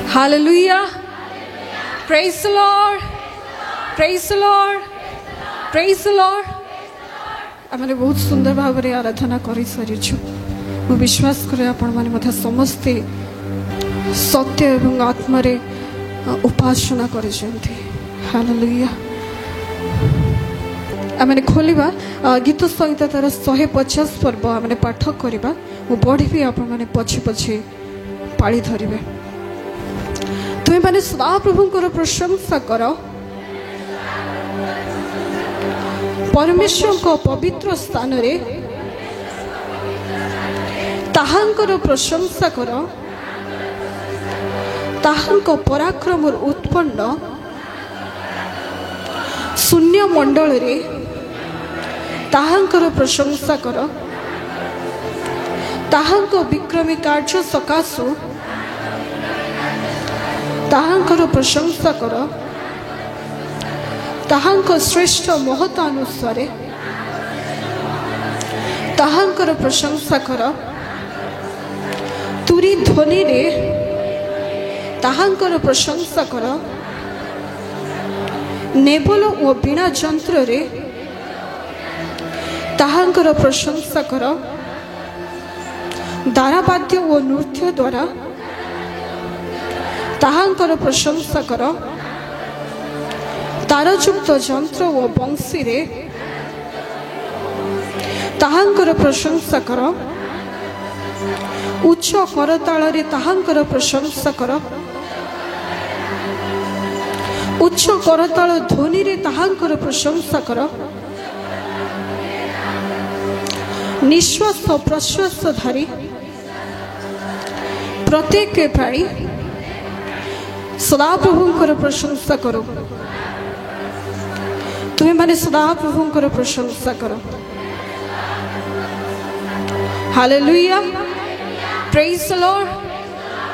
Hallelujah. Praise the Lord. Praise the Lord. Praise the Lord. आमने बहुत सुंदर भाव में आराधना कर सारी मु विश्वास करे आपण माने मथा समस्ते सत्य एवं आत्मा रे उपासना करे जंती। हालेलुया। आमने खोलिबा गीत संहिता तार 150 पर्व आमने पाठ करिबा मु बढ़ी आपण माने पछी पछी पाळी धरिबे। तुम माने सदा प्रभुंकर प्रशंसा कर परमेश्वर को पवित्र स्थान रे ताहांकर प्रशंसा कर ताहांक पराक्रम उत्पन्न शून्य मंडल रे ताहांकर प्रशंसा कर ताहांक विक्रमी कार्य सकाशु ताहांकर प्रशंसा कर ताहांक श्रेष्ठ महत्व अनुसार ताहांकर प्रशंसा कर तुरी ध्वनि रे ताहांकर प्रशंसा कर नेबल और बीणा यंत्र रे ताहांकर प्रशंसा कर दारावाद्य और नृत्य द्वारा ताहांकर प्रशंसा कर तारयुक्त यंत्र और बंशी रे ताहांकर प्रशंसा कर उच्च करताल रे ताहांकर प्रशंसा कर उच्च करताल ध्वनि रे ताहांकर प्रशंसा कर निश्वास प्रश्वास धारी प्रत्येक प्राणी सदा प्रभुंकर प्रशंसा करो। तुम्हें माने सदा प्रभुंकर प्रशंसा करो। Hallelujah. Praise the lord.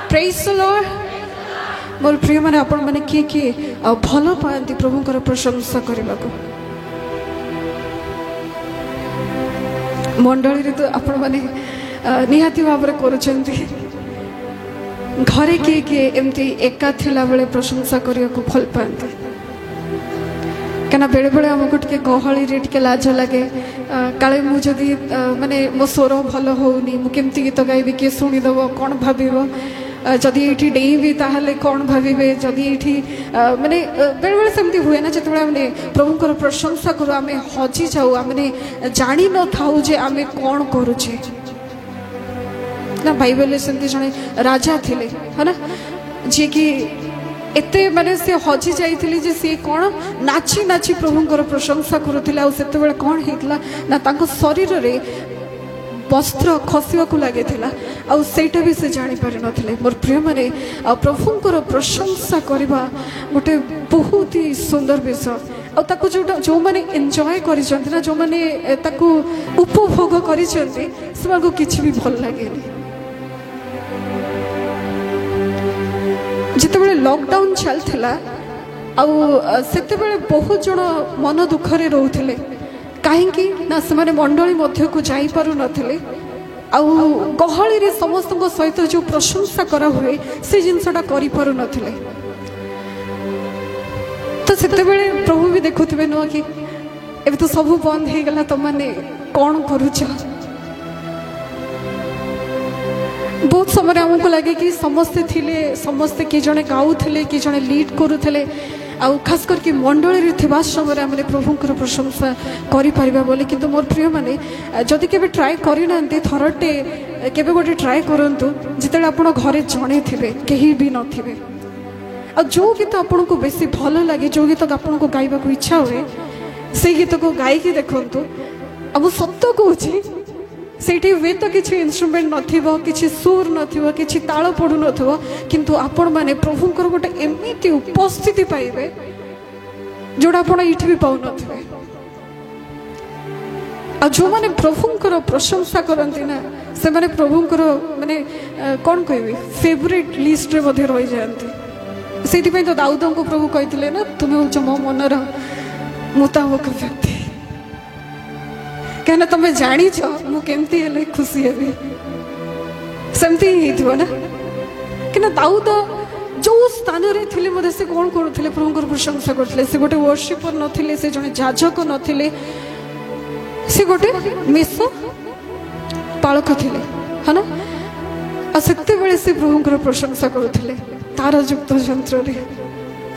Praise the lord. मोर प्रिय माने आपण माने किए भल पाती प्रभुंकर प्रशंसा करने को मंडली तो आपण माने निहाती भाव में करुचंती घरे किए किए एमती एका थिला बेले प्रशंसा करने को भल पाती क्या बेले बेले आमको टे गहली टे लाज लगे काले मुझे माने मो स्वर भल होनी मुझे गीत गायबी किए शुणीदेव कौन भाव जदि ये डेबी ताहले कौन भावे जदि ये माने बेले बेले सेमती हुए ना जो आम प्रभुंकर प्रशंसा करूँ आम हजि जाऊ आम जानी न थाऊ जे आम कौन करुचे ना बाइबल सेमती जड़े राजा थिले है ना जी कि एते माने से हजि जाइथिले जे से कौन नाची नाची प्रभुंकर प्रशंसा करुथिले आ सेते बेले कौन हेतला ना तांको शरीर रे वस्त्र खसिवा को लगे थिला आ सेटा भी से जानि पारि नथिले। मोर प्रिय माने प्रभुंकर प्रशंसा करबा गोटे बहुत ही सुंदर विषय आ ताको जो माने एन्जॉय करिसंती ना जो माने ताको उपभोग करिसंती सेमाको किछि भी भल लागेनी। जितेबाला लॉकडाउन चलता आते बहुत जन मन दुखरे रोते कहीं ना से मंडली मध्य को जाई पारु नथिले गहली रे समस्त सहित जो प्रशंसा करा हुए से जिनसटा करि पारु नथिले। तो सेते बेले प्रभु भी देखुथिबे न कि एबे तो सब बंद हे गला त माने कोन करूछ। बहुत समय आमको लगे कि समस्ते थिले समस्ते किए जड़े गाऊले किए जड़े लीड करुले खास करके मंडली थिबा समय आम प्रभुंकर प्रशंसा करें बोली किंतु मोर प्रिय माने जदि केबे ट्राए करना थरटे केबे गोटे ट्राए करंतु जिते आप घरे जड़े थे कहीं भी नथिबे आ जो गीत आपन को बेसी भल लगे जो गीत आपन को गाइबा को इच्छा हुए से गीत को गायकी देखंतु अब सत्य कहूँ सेठी वे तो किसी इन्स्ट्रुमेंट नथिबो किसी सुर नथिबो किसी ताल पड़ू नथिबो किंतु आपण माने प्रभुंकर गोटे एमिति उपस्थिति पाइबे जोड़ा आपण इठी भी पाउ नथिबे आ जो माने प्रभुंकर प्रशंसा करंती ना से माने प्रभुंकर माने कोन कहबी फेवरेट लिस्ट रे मध्ये रहि जानती सेठी पय तो दाऊद को प्रभु कहितले ना तुमे होच मो मनर मुताबक व्यक्ति क्या तुम जानी मुझे खुशी हेबी सेमती ही ना कि दाऊद जो स्थान रे से कौन करुले प्रभु प्रशंसा करते से गोटे वर्शिपर नथिले से जने जाजक नथिले से गोटे मेष पालक थिले है ना आते बेले से प्रभु प्रशंसा करुले तार युक्त यंत्र रे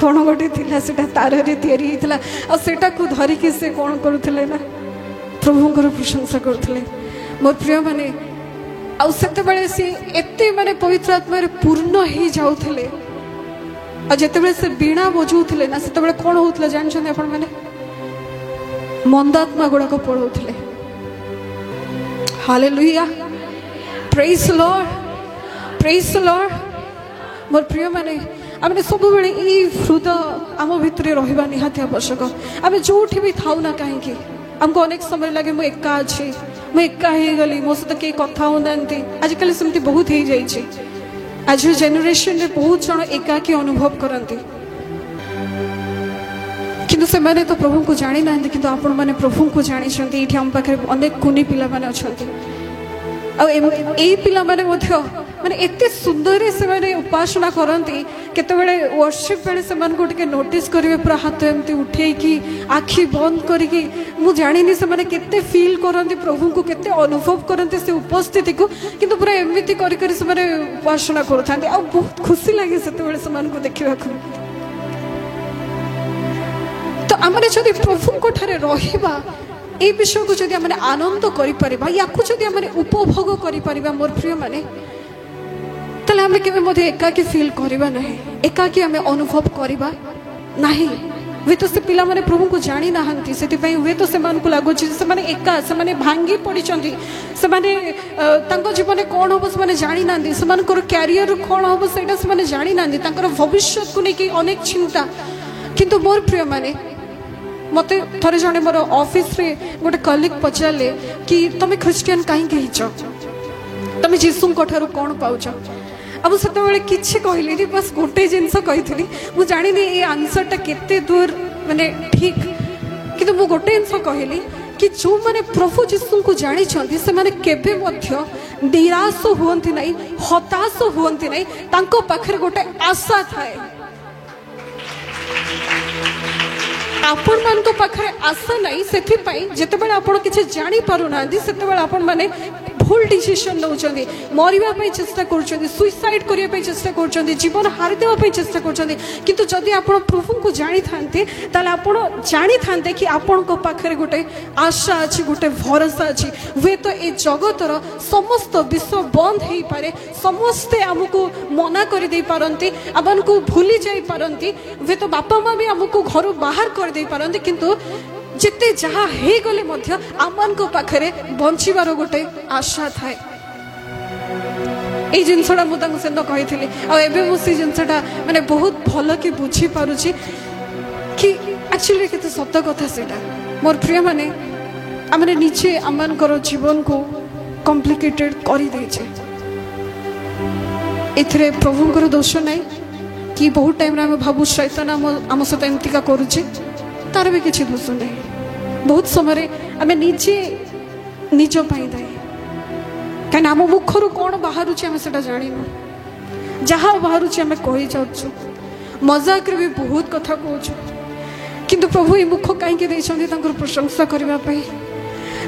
कौन गोटे थिला सेटा तार रे तैयारी हितला आ सेटा को धरिकी से कौन करुले ना प्रभु प्रशंसा करुले मोर प्रिय माने आ सेते बेले से एते माने पवित्र आत्मा रे पूर्ण ही जाउथिले आ जेते बेले से बीणा बजाउथिले ना सेते बेले कोन होउथले जानछन आपण माने मंदात्मा गुडा को पढौथिले हालेलुया प्रेज द लॉर्ड मोर प्रिय माने आमे सब बेले ई हृदय आम भितरे रहिबा निहाती आवश्यक आमे जोठी भी थाउ ना काहे कि हमको अनेक समय लगे मु एका अछि मु एका हे गली मो सहित के कथा होनांती आजकल सेमती बहुत ही जाइछि आज जेनरेशन रे बहुत जण एकाकी अनुभव करंती किंतु से माने तो प्रभु को जानि नांती किंतु आपण माने प्रभु को जानि छंती इठी हम पाखरे अनेक कुनी पिला माने अछंती आ ए पिला माने मध्य माने एते सुंदर से माने उपासना करंती केते बेले वर्शिप बेले से मान को टिके नोटिस करिवे पूरा हाथ एमती उठे की आखि बंद करी की मु जानिनी से माने केते फील करंती प्रभु को केते अनुभव करंती से उपस्थिति को किंतु पूरा एमती करी करी से माने उपासना करथांती आ बहुत खुशी लागे सेते बेले से मान को देखिबा को तो हमरे जदि प्रभु को ठारे रहिबा ए विषय को जदि हमने आनंद करि परिबा या को जदि हमने उपभोग करि परिबा मोर प्रिय माने तले हमें केबे मध्ये एकाकी फील करिबा नहीं एकाकी हमें अनुभव करिबा नहीं वे तो से पिला माने प्रभु को जानि नाहंती सेति पई वे तो से मान को लागो से माने एका से माने भांगी पड़ी चंदी से माने तांको जीवन कोन होबो से माने जानि नांदी से मान को कैरियर कोन होबो सेटा से माने जानि नांदी तांकर भविष्य को नेकी अनेक चिंता किंतु मोर प्रिय माने मते थरे जने मोर ऑफिस रे गोटे कलीग पचाले कि तमे क्रिश्चियन काहे कहिच तमे जीसु कोठारु कोन पाउछ अब सेते बेले किछि कहलिनी बस गोटे जिंस कहिथिली मु जानिनी ए आंसरटा केते दूर माने ठीक किंतु मु गोटे जिंस कहली कि जो माने प्रभु जीसु को जानि छथि से माने केबे मध्य निराश होंती नहीं हताश होंती नहीं तांको पाखरे गोटे आशा थाए आपण मान को पाखरे आशा नहीं सेथि पई जेते बेले आपण किछि जानि पारु नांदी सेते बेले आपण माने भूल डिसीजन नौचंदी मरिबा पई चेष्टा करचंदी सुसाइड करिया पई चेष्टा करचंदी जीवन हारि देबा पई चेष्टा करचंदी किंतु जदि आपण प्रभु को जानि थांते ताले आपण जानि थांते कि आपण को पाखरे गोटे आशा अछि गोटे भरोसा अछि वे तो ए जगतर समस्त विश्व बंद हेई पारे समस्त हमको मना करि देई पारंती अपन को भूली जाई पारंती वे तो बापा मां भी हमको घर बाहर कर देई पारंती किंतु जिते जहाँ हे गले मध्य आमान को पाखरे बंचिबार गोटे आशा थाए ए जिनसटा मु तांको सेन कहिथिली आ एबे मु से जिनसटा माने बहुत भलो कि बुझी पारुची कि एक्चुअली केते सत्य कथा सेटा मोर प्रिय माने हमरे नीचे आमान करो जीवन को कॉम्प्लिकेटेड करी देछे एथरे प्रभु को दोष नै कि बहुत टाइम रे हम भाबु शैतान हम सहित एमतिका करूचे तार भी किसी दोष नहीं बहुत समय आम निजे निज दायी कहीं आम मुखर कौन बाहर जानू जहाँ बाहर आम कही जाऊँ मजाक भी बहुत कथा कहूँ किंतु प्रभु ये मुख कहीं प्रशंसा करने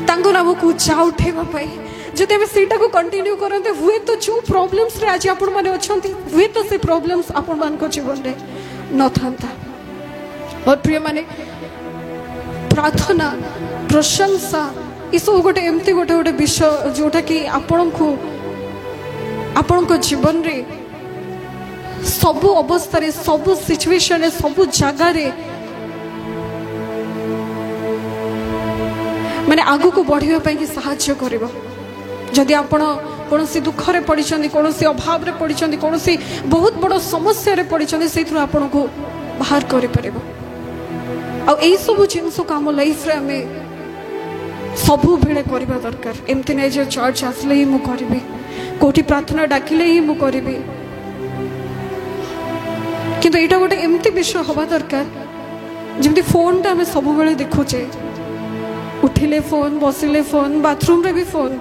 नाम को उच्चा उठेवाई जब आम से कंटिन्यू करते हुए तो जो प्रोब्लेम्स आज आपण मैंने अच्छा हुए तो से प्रोब्लेम्स आपण मान जीवन में न था और प्रिय माने प्रार्थना प्रशंसा ये सब गोटे एमती गोटे गोटे विषय जोटा कि आपण को जीवन रे सबु अवस्था रे सबु सिचुएशन रे सबु जगह रे माने आगु को बढ़िया पाई कि सहायता करिवो जदि आपण कोनोसी दुख रे पडिचंदी कोनोसी अभाव रे पडिचंदी कोनोसी बहुत बड़ समस्या रे पडिचंदी सेथु आपण को बाहर करि परिबो आ एई सब जिंस को आम लाइफ रे हमें सबु बेले करबा दरकार एमती नै जे चर्च आसले ही मु करबी कोठी प्रार्थना डाकिले ही मु करबी किंतु एटा गोटे एमती विषय होबा दरकार जेमती फोन ता हमें सबु बेले देखुचे उठिले फोन बसिले फोन बाथरूम रे भी फोन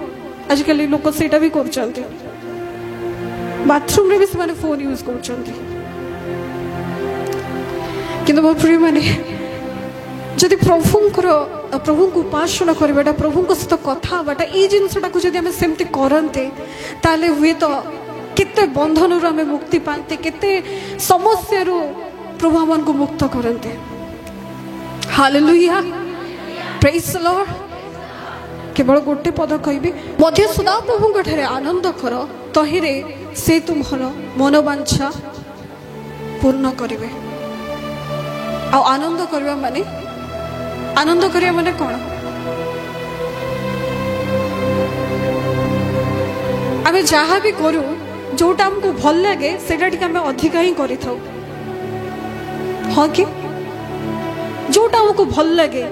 आजकल लोक सेटा भी करचंती बाथरूम रे भी से माने फोन यूज करचंती କିନ୍ତୁ ମୋ ପ୍ରିୟ ମାନେ ଯଦି ପ୍ରଭୁଙ୍କୁ ଉପାସନା କରିବାଟା ପ୍ରଭୁଙ୍କ ସହିତ କଥା ହେବାଟା ଏଇ ଜିନିଷଟାକୁ ଯଦି ଆମେ ସେମିତି କରନ୍ତେ ତାହେଲେ ହୁଏତ କେତେ ବନ୍ଧନରୁ ଆମେ ମୁକ୍ତି ପାଆନ୍ତେ କେତେ ସମସ୍ୟାରୁ ପ୍ରଭୁ ଆମମାନଙ୍କୁ ମୁକ୍ତ କରନ୍ତେ। ହାଲେଲୁୟା ପ୍ରେଜ୍ ଦ ଲର୍ଡ। କେବଳ ଗୋଟେ ପଦ କହିବି ମଧ୍ୟ ସଦା ପ୍ରଭୁଙ୍କ ଠାରେ ଆନନ୍ଦ କର ତହିଁରେ ସେ ତୁମର ମନୋବାଞ୍ଛା ପୂର୍ଣ୍ଣ କରିବେ। ଆଉ ଆନନ୍ଦ କରିବା ମାନେ କ'ଣ? ଆମେ ଯାହା ବି କରୁ ଯୋଉଟା ଆମକୁ ଭଲ ଲାଗେ ସେଇଟା ଟିକେ ଆମେ ଅଧିକା ହିଁ କରିଥାଉ। ହଁ କି ଯୋଉଟା ଆମକୁ ଭଲ ଲାଗେ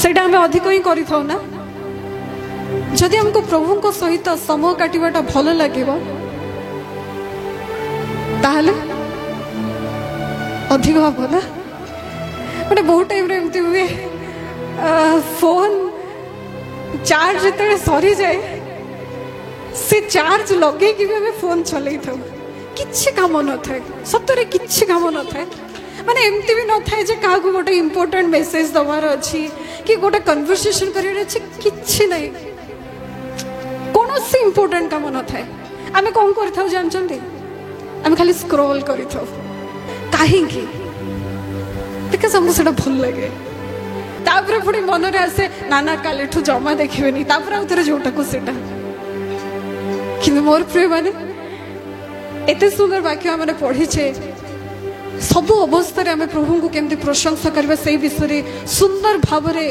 ସେଇଟା ଆମେ ଅଧିକ ହିଁ କରିଥାଉ ନା। ଯଦି ଆମକୁ ପ୍ରଭୁଙ୍କ ସହିତ ସମୟ କାଟିବାଟା ଭଲ ଲାଗିବ ତାହେଲେ ଅଧିକ ହବ ନା। ମାନେ ବହୁତ ଟାଇମ୍ରେ ଏମିତି ହୁଏ ଫୋନ୍ ଚାର୍ଜ ଯେତେବେଳେ ସରିଯାଏ ସେ ଚାର୍ଜ ଲଗେଇକି ବି ଆମେ ଫୋନ୍ ଚଲେଇଥାଉ। କିଛି କାମ ନଥାଏ, ସତରେ କିଛି କାମ ନଥାଏ। ମାନେ ଏମିତି ବି ନଥାଏ ଯେ କାହାକୁ ଗୋଟେ ଇମ୍ପୋର୍ଟାଣ୍ଟ ମେସେଜ ଦେବାର ଅଛି କି ଗୋଟେ କନଭରସେସନ କରିବାର ଅଛି, କିଛି ନାହିଁ। କୌଣସି ଇମ୍ପୋର୍ଟାଣ୍ଟ କାମ ନଥାଏ। ଆମେ କ'ଣ କରିଥାଉ ଜାଣିଛନ୍ତି? ଆମେ ଖାଲି ସ୍କ୍ରୋଲ କରିଥାଉ। କାହିଁକି? ବିକଜ ଆମକୁ ସେଟା ଭଲ ଲାଗେ। ତାପରେ ପୁଣି ମନରେ ଆସେ ନା ନା କାଲିଠୁ ଜମା ଦେଖିବେନି, ତାପରେ ଆଉ ଥରେ ଯୋଉଟାକୁ ସେଟା। କିନ୍ତୁ ମୋର ପ୍ରିୟ ମାନେ ଏତେ ସୁନ୍ଦର ବାକ୍ୟ ଆମେ ପଢିଛେ ସବୁ ଅବସ୍ଥାରେ ଆମେ ପ୍ରଭୁଙ୍କୁ କେମିତି ପ୍ରଶଂସା କରିବା ସେଇ ବିଷୟରେ ସୁନ୍ଦର ଭାବରେ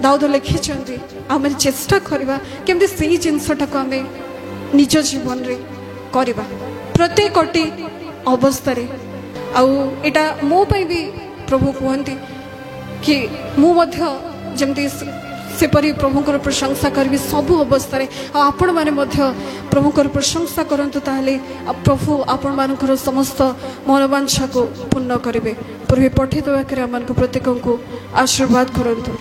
ଦାଉଦ ଲେଖିଛନ୍ତି। ଆମେ ଚେଷ୍ଟା କରିବା କେମିତି ସେଇ ଜିନିଷଟାକୁ ଆମେ ନିଜ ଜୀବନରେ କରିବା ପ୍ରତ୍ୟେକଟି ଅବସ୍ଥାରେ। ଆଉ ଏଇଟା ମୋ ପାଇଁ ବି ପ୍ରଭୁ କୁହନ୍ତି କି ମୁଁ ମଧ୍ୟ ଯେମିତି ସେପରି ପ୍ରଭୁଙ୍କର ପ୍ରଶଂସା କରିବି ସବୁ ଅବସ୍ଥାରେ। ଆଉ ଆପଣମାନେ ମଧ୍ୟ ପ୍ରଭୁଙ୍କର ପ୍ରଶଂସା କରନ୍ତୁ, ତାହେଲେ ପ୍ରଭୁ ଆପଣମାନଙ୍କର ସମସ୍ତ ମନୋବାଞ୍ଛାକୁ ପୂର୍ଣ୍ଣ କରିବେ। ପ୍ରଭୁ ପଠେଇଦେବା କରି ଆମମାନଙ୍କୁ ପ୍ରତ୍ୟେକଙ୍କୁ ଆଶୀର୍ବାଦ କରନ୍ତୁ।